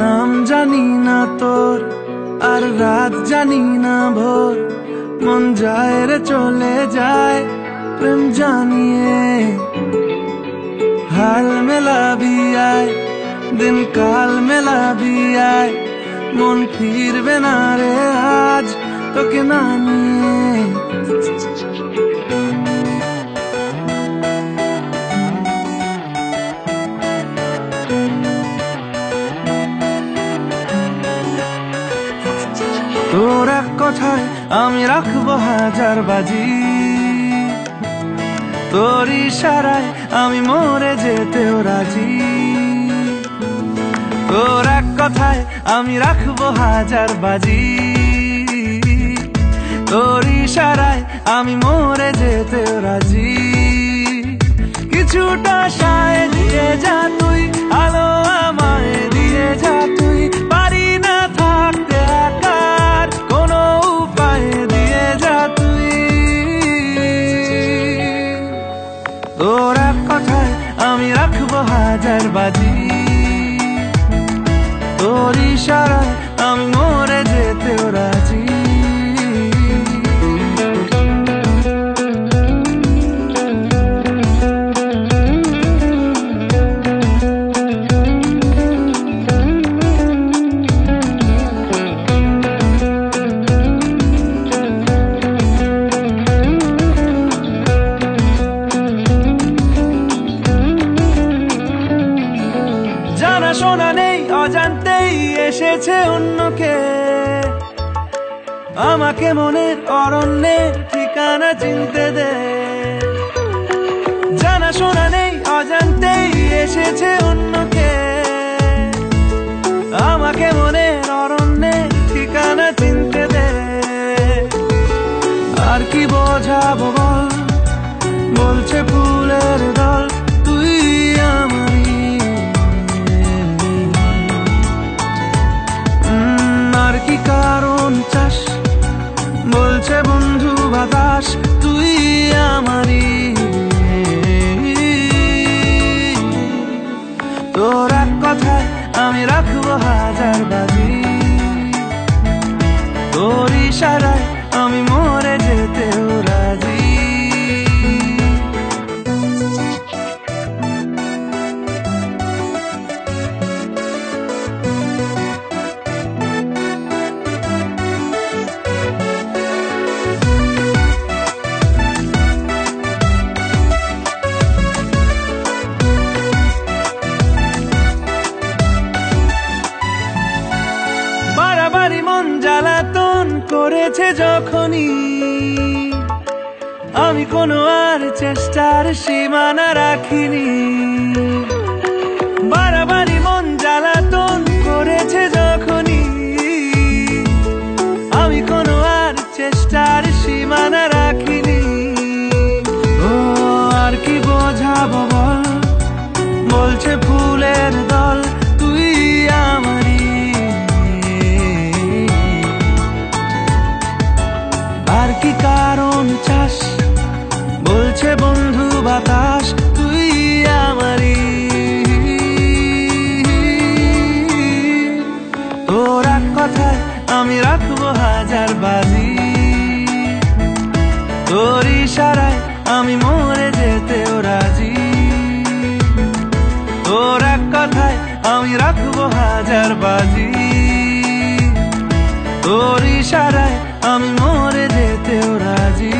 নাম জানি না তোর, আর রাত জানি না ভোর, মন যায় রে চলে যায় প্রেম জানিয়ে। হাল মেলাবি আয়, দিন কাল মেলাবি আয়, মন ফিরবে না রে আজ তোকে না নিয়ে। তোর এক কথায় আমি রাখবো হাজার বাজি, তোর ইশারায় আমি মরে যেতেও রাজি। তোর এক কথায় আমি রাখবো হাজার বাজি, তোর ইশারায় আমি মরে যেতেও রাজি। কিছুটা সায় দিয়ে যা তুই, আলো আমায় দিয়ে যা তুই, পারি না থাকতে একার কোনো উপায় দিয়ে যা তুই। তোর এক কথায় আমি রাখবো হাজার বাজি, তোর ইশারায় আমি মরে যেতেও রাজি। জানা শোনা নেই অজান্তেই এসেছে অন্যকে, আমাকে মনের অরণ্যের ঠিকানা চিনতে দে। জানা শোনা নেই অজান্তেই এসেছে অন্যকে, আমাকে মনের অরণ্যের ঠিকানা চিনতে দে। আর কি বোঝাবো বল, বলছে ফুলের দল তুই আমারই। আর কি কারণ চাস, বলছে বন্ধু বাতাস তুই আমারই। তোর এক কথায় আমি রাখবো হাজার বাজি, তোর ইশারায় আমি মরে যেতেও রাজি। বাড়াবাড়ি মন জ্বালাতন করেছে যখনই, আমি কোনো আর চেষ্টার সীমানা রাখিনি। বাড়াবাড়ি মন জ্বালাতন করেছে যখনই, আমি কোনো আর চেষ্টার সীমানা রাখিনি। ও আর কি বোঝাবো বল, বলছে ফুলের দল তুই আমারই। আর কি কারণ চাস, বলছে বন্ধু বাতাস তুই আমারই। তোর এক কথায় আমি রাখবো হাজার বাজি, তোর ইশারায় আমি মরে যেতেও রাজি। তোর এক কথায় আমি রাখবো হাজার বাজি, তোর ইশারায় আমি মরে যেতেও রাজি।